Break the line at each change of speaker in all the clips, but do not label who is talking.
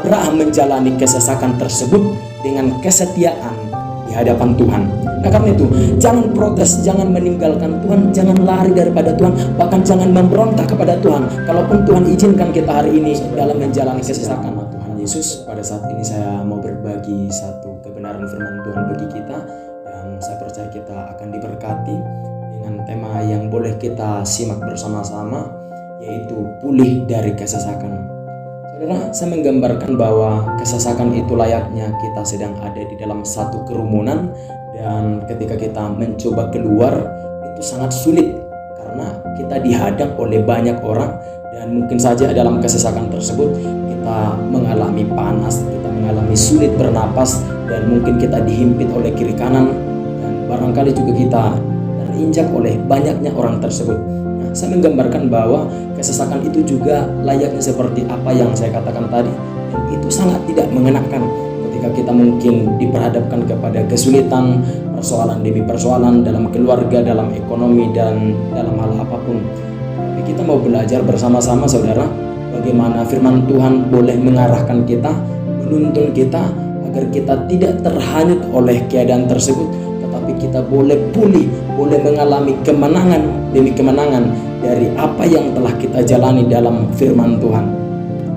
Abraham menjalani kesesakan tersebut dengan kesetiaan di hadapan Tuhan. Nah karena itu, jangan protes, jangan meninggalkan Tuhan, jangan lari daripada Tuhan, bahkan jangan memberontak kepada Tuhan. Kalaupun Tuhan izinkan kita hari ini dalam menjalani kesesakan Tuhan Yesus, pada saat ini saya mau berbagi satu kebenaran firman Tuhan bagi kita, dan saya percaya kita akan diberkati dengan tema yang boleh kita simak bersama-sama, yaitu pulih dari kesesakan. Saudara, saya menggambarkan bahwa kesesakan itu layaknya kita sedang ada di dalam satu kerumunan, dan ketika kita mencoba keluar itu sangat sulit karena kita dihadang oleh banyak orang, dan mungkin saja dalam kesesakan tersebut kita mengalami panas, kita mengalami sulit bernapas, dan mungkin kita dihimpit oleh kiri kanan, dan barangkali juga kita terinjak oleh banyaknya orang tersebut. Saya menggambarkan bahwa kesesakan itu juga layaknya seperti apa yang saya katakan tadi, dan itu sangat tidak mengenakan ketika kita mungkin diperhadapkan kepada kesulitan, persoalan demi persoalan dalam keluarga, dalam ekonomi, dan dalam hal apapun. Tapi kita mau belajar bersama-sama, saudara, bagaimana firman Tuhan boleh mengarahkan kita, menuntun kita agar kita tidak terhanyut oleh keadaan tersebut, tetapi kita boleh pulih, boleh mengalami kemenangan demi kemenangan dari apa yang telah kita jalani dalam firman Tuhan.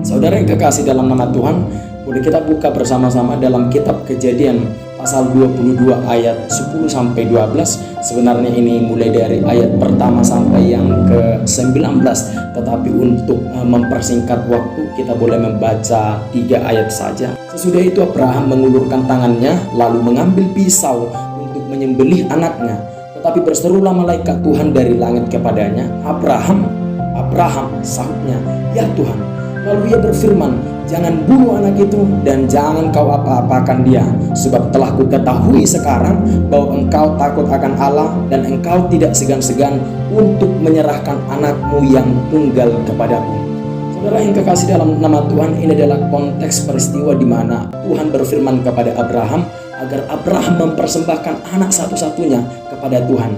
Saudara yang kekasih dalam nama Tuhan, boleh kita buka bersama-sama dalam kitab Kejadian pasal 22 ayat 10 sampai 12. Sebenarnya ini mulai dari ayat pertama sampai yang ke-19, tetapi untuk mempersingkat waktu kita boleh membaca 3 ayat saja. Sesudah itu Abraham mengulurkan tangannya lalu mengambil pisau untuk menyembelih anaknya. Tetapi berserulah malaikat Tuhan dari langit kepadanya, "Abraham, Abraham," sahutnya, "Ya Tuhan." Lalu ia berfirman, "Jangan bunuh anak itu dan jangan kau apa-apakan dia, sebab telah kuketahui sekarang bahwa engkau takut akan Allah dan engkau tidak segan-segan untuk menyerahkan anakmu yang tunggal kepadaku." Saudara yang kekasih dalam nama Tuhan, ini adalah konteks peristiwa di mana Tuhan berfirman kepada Abraham agar Abraham mempersembahkan anak satu-satunya kepada Tuhan.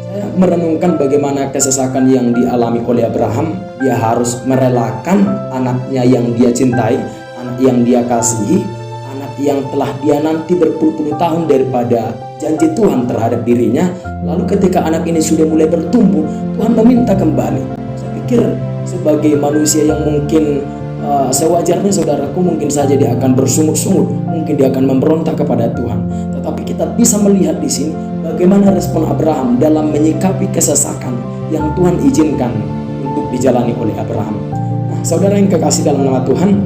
Saya merenungkan bagaimana kesesakan yang dialami oleh Abraham. Dia harus merelakan anaknya yang dia cintai, anak yang dia kasihi, anak yang telah dia nanti berpuluh-puluh tahun daripada janji Tuhan terhadap dirinya. Lalu ketika anak ini sudah mulai bertumbuh, Tuhan meminta kembali. Saya pikir sebagai manusia yang mungkin sewajarnya, saudaraku, mungkin saja dia akan bersungut-sungut, mungkin dia akan memberontak kepada Tuhan. Tetapi kita bisa melihat di sini bagaimana respon Abraham dalam menyikapi kesesakan yang Tuhan izinkan untuk dijalani oleh Abraham. Nah, saudara yang kekasih dalam nama Tuhan,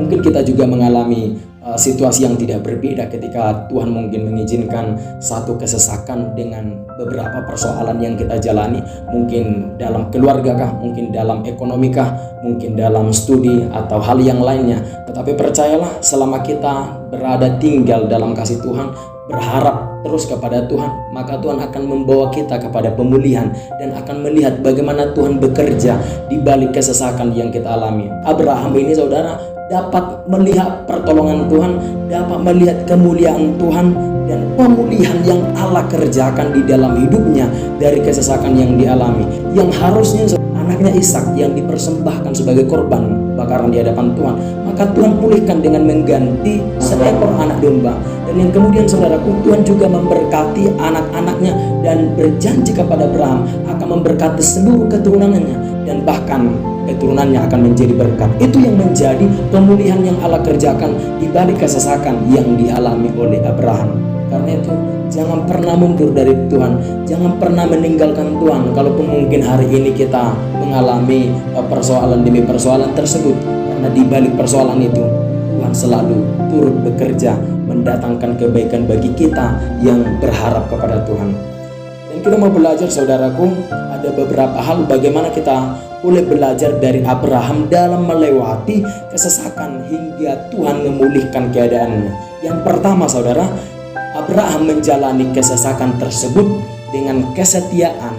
mungkin kita juga mengalami situasi yang tidak berbeda ketika Tuhan mungkin mengizinkan satu kesesakan dengan beberapa persoalan yang kita jalani, mungkin dalam keluarga kah, mungkin dalam ekonomi kah, mungkin dalam studi atau hal yang lainnya. Tetapi percayalah, selama kita berada tinggal dalam kasih Tuhan, berharap terus kepada Tuhan, maka Tuhan akan membawa kita kepada pemulihan dan akan melihat bagaimana Tuhan bekerja di balik kesesakan yang kita alami. Abraham ini, saudara, dapat melihat pertolongan Tuhan, dapat melihat kemuliaan Tuhan dan pemulihan yang Allah kerjakan di dalam hidupnya dari kesesakan yang dialami, yang harusnya anaknya Ishak yang dipersembahkan sebagai korban bakaran di hadapan Tuhan, maka Tuhan pulihkan dengan mengganti seekor anak domba. Dan yang kemudian, saudaraku, Tuhan juga memberkati anak-anaknya dan berjanji kepada Abraham akan memberkati seluruh keturunannya, dan bahkan keturunannya akan menjadi berkat. Itu yang menjadi pemulihan yang Allah kerjakan di balik kesesakan yang dialami oleh Abraham. Karena itu, jangan pernah mundur dari Tuhan, jangan pernah meninggalkan Tuhan. Kalaupun mungkin hari ini kita mengalami persoalan demi persoalan tersebut, karena di balik persoalan itu Tuhan selalu turut bekerja mendatangkan kebaikan bagi kita yang berharap kepada Tuhan. Dan kita mau belajar, saudaraku, ada beberapa hal bagaimana kita boleh belajar dari Abraham dalam melewati kesesakan hingga Tuhan memulihkan keadaannya. Yang pertama, saudara, Abraham menjalani kesesakan tersebut dengan kesetiaan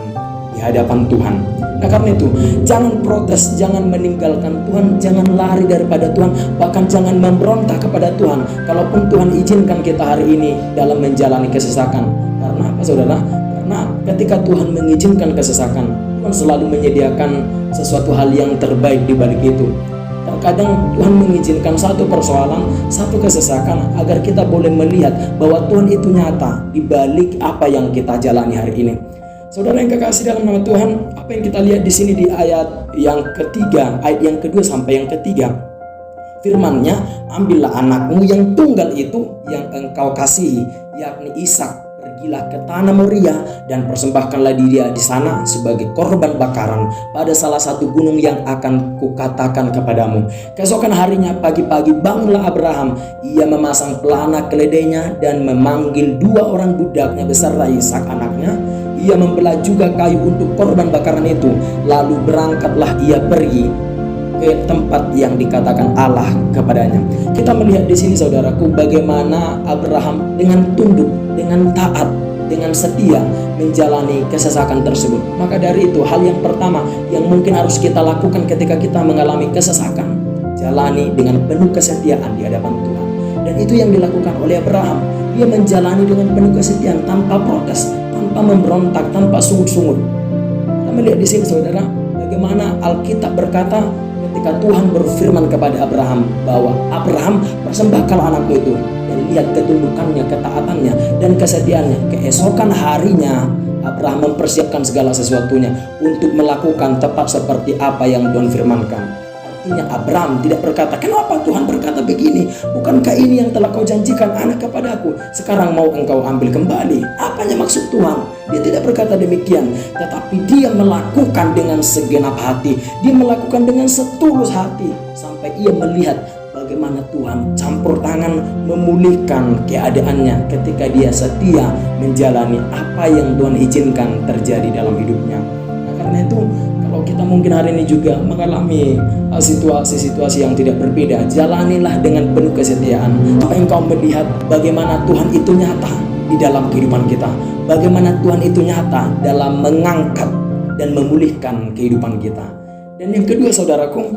di hadapan Tuhan. Nah karena itu, jangan protes, jangan meninggalkan Tuhan, jangan lari daripada Tuhan, bahkan jangan memberontak kepada Tuhan. Kalaupun Tuhan izinkan kita hari ini dalam menjalani kesesakan. Karena apa, saudara? Karena ketika Tuhan mengizinkan kesesakan, Tuhan selalu menyediakan sesuatu hal yang terbaik di balik itu. Kadang Tuhan mengizinkan satu persoalan, satu kesesakan agar kita boleh melihat bahwa Tuhan itu nyata di balik apa yang kita jalani hari ini. Saudara yang kekasih dalam nama Tuhan, apa yang kita lihat di sini di ayat yang ketiga, ayat yang kedua sampai yang ketiga. Firman-Nya, ambillah anakmu yang tunggal itu yang engkau kasihi, yakni Ishak. Pergilah ke tanah Moria dan persembahkanlah dia di sana sebagai korban bakaran pada salah satu gunung yang akan kukatakan kepadamu. Keesokan harinya pagi-pagi bangunlah Abraham. Ia memasang pelana keledainya dan memanggil 2 orang budaknya beserta Ishak anaknya. Ia membelah juga kayu untuk korban bakaran itu. Lalu berangkatlah ia pergi ke tempat yang dikatakan Allah kepadanya. Kita melihat di sini saudaraku bagaimana Abraham dengan tunduk, dengan taat, dengan setia menjalani kesesakan tersebut. Maka dari itu hal yang pertama yang mungkin harus kita lakukan ketika kita mengalami kesesakan, jalani dengan penuh kesetiaan di hadapan Tuhan. Dan itu yang dilakukan oleh Abraham. Dia menjalani dengan penuh kesetiaan tanpa protes, tanpa memberontak, tanpa sungut-sungut. Kita melihat di sini saudara bagaimana Alkitab berkata ketika Tuhan berfirman kepada Abraham bahwa Abraham persembahkanlah anakmu itu, dan lihat ketundukannya, ketaatannya, dan kesetiaannya. Keesokan harinya Abraham mempersiapkan segala sesuatunya untuk melakukan tepat seperti apa yang Tuhan firmankan. Artinya Abraham tidak berkata, kenapa Tuhan berkata begini? Bukankah ini yang telah kau janjikan anak kepadaku? Sekarang mau engkau ambil kembali. Apanya maksud Tuhan? Dia tidak berkata demikian, tetapi dia melakukan dengan segenap hati. Dia melakukan dengan setulus hati sampai ia melihat bagaimana Tuhan campur tangan memulihkan keadaannya ketika dia setia menjalani apa yang Tuhan izinkan terjadi dalam hidupnya. Nah, karena itu kalau kita mungkin hari ini juga mengalami situasi-situasi yang tidak berbeda, jalanilah dengan penuh kesetiaan. Apa yang kau melihat bagaimana Tuhan itu nyata di dalam kehidupan kita, bagaimana Tuhan itu nyata dalam mengangkat dan memulihkan kehidupan kita. Dan yang kedua saudaraku,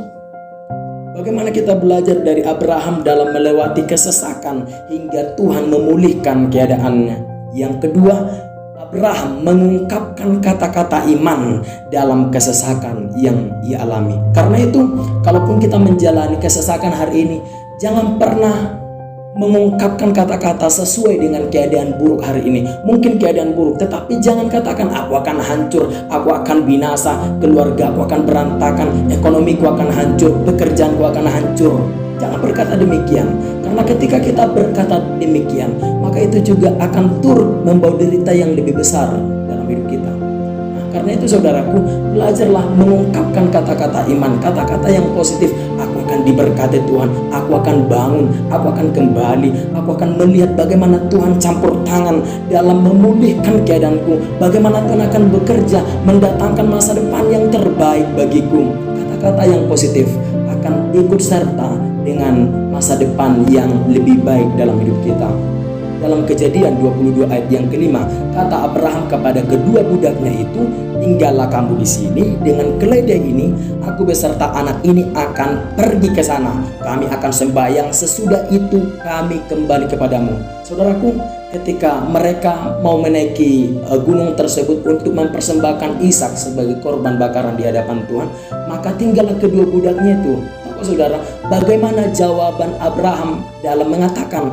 bagaimana kita belajar dari Abraham dalam melewati kesesakan hingga Tuhan memulihkan keadaannya. Yang kedua, Abraham mengungkapkan kata-kata iman dalam kesesakan yang ia alami. Karena itu, kalaupun kita menjalani kesesakan hari ini, jangan pernah mengungkapkan kata-kata sesuai dengan keadaan buruk hari ini. Mungkin keadaan buruk, tetapi jangan katakan aku akan hancur, aku akan binasa, keluarga aku akan berantakan, ekonomiku akan hancur, pekerjaanku akan hancur. Jangan berkata demikian, karena ketika kita berkata demikian, maka itu juga akan turut membawa derita yang lebih besar dalam hidup kita. Nah, karena itu saudaraku, belajarlah mengungkapkan kata-kata iman, kata-kata yang positif. Aku akan diberkati Tuhan, aku akan bangun, aku akan kembali, aku akan melihat bagaimana Tuhan campur tangan dalam memulihkan keadaanku, bagaimana Tuhan akan bekerja mendatangkan masa depan yang terbaik bagiku. Kata-kata yang positif akan ikut serta dengan masa depan yang lebih baik dalam hidup kita. Dalam Kejadian 22 ayat yang kelima, kata Abraham kepada kedua budaknya itu, tinggallah kamu di sini dengan keledai ini, aku beserta anak ini akan pergi ke sana. Kami akan sembahyang, sesudah itu kami kembali kepadamu. Saudaraku, ketika mereka mau menaiki gunung tersebut untuk mempersembahkan Ishak sebagai korban bakaran di hadapan Tuhan, maka tinggallah kedua budaknya itu. Saudara, bagaimana jawaban Abraham dalam mengatakan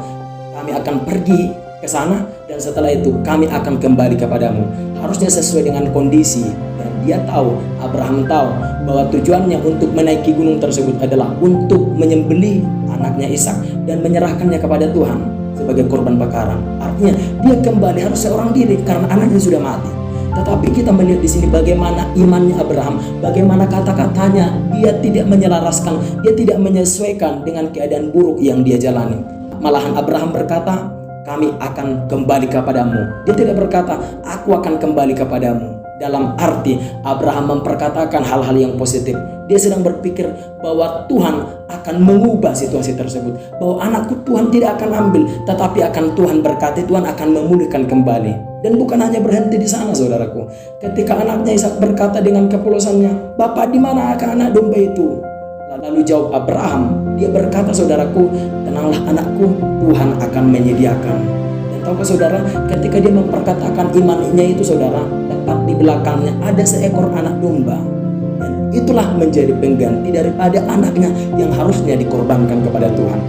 kami akan pergi ke sana dan setelah itu kami akan kembali kepadamu? Harusnya sesuai dengan kondisi, dan dia tahu, Abraham tahu bahwa tujuannya untuk menaiki gunung tersebut adalah untuk menyembelih anaknya Ishak dan menyerahkannya kepada Tuhan sebagai korban bakaran. Artinya dia kembali harus seorang diri karena anaknya sudah mati. Tetapi kita melihat di sini bagaimana imannya Abraham, bagaimana kata-katanya dia tidak menyelaraskan, dia tidak menyesuaikan dengan keadaan buruk yang dia jalani. Malahan Abraham berkata, kami akan kembali kepadamu. Dia tidak berkata, aku akan kembali kepadamu. Dalam arti Abraham memperkatakan hal-hal yang positif. Dia sedang berpikir bahwa Tuhan akan mengubah situasi tersebut, bahwa anakku Tuhan tidak akan ambil, tetapi akan Tuhan berkati, Tuhan akan memulihkan kembali. Dan bukan hanya berhenti di sana saudaraku. Ketika anaknya Ishak berkata dengan kepolosannya, Bapak, di mana anak domba itu? Lalu jawab Abraham, dia berkata, saudaraku, tenanglah anakku, Tuhan akan menyediakan. Dan tahukah saudara, ketika dia memperkatakan imannya itu saudara, tepat di belakangnya ada seekor anak domba. Dan itulah menjadi pengganti daripada anaknya yang harusnya dikorbankan kepada Tuhan.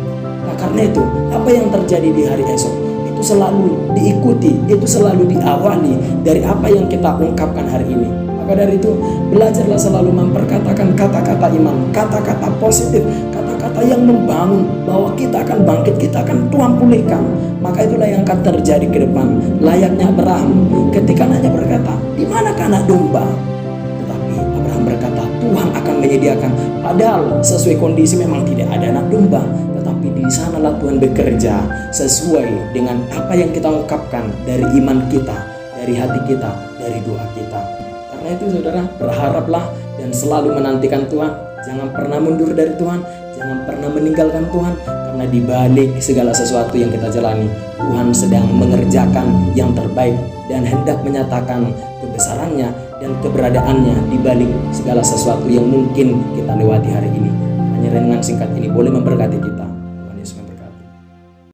Nah, karena itu apa yang terjadi di hari esok itu selalu diikuti, itu selalu diawali dari apa yang kita ungkapkan hari ini. Maka dari itu belajarlah selalu memperkatakan kata-kata iman, kata-kata positif, kata-kata yang membangun bahwa kita akan bangkit, kita akan Tuhan pulihkan. Maka itulah yang akan terjadi ke depan. Layaknya Abraham ketika hanya berkata, di manakah anak domba? Tetapi Abraham berkata, Tuhan akan menyediakan. Padahal sesuai kondisi memang tidak ada anak domba, tetapi di sanalah Tuhan bekerja sesuai dengan apa yang kita ungkapkan dari iman kita, dari hati kita, dari doa kita. Karena itu saudara, berharaplah dan selalu menantikan Tuhan. Jangan pernah mundur dari Tuhan, jangan pernah meninggalkan Tuhan. Karena di balik segala sesuatu yang kita jalani, Tuhan sedang mengerjakan yang terbaik dan hendak menyatakan kebesarannya dan keberadaannya di balik segala sesuatu yang mungkin kita lewati hari ini. Hanya renungan singkat ini boleh memberkati kita.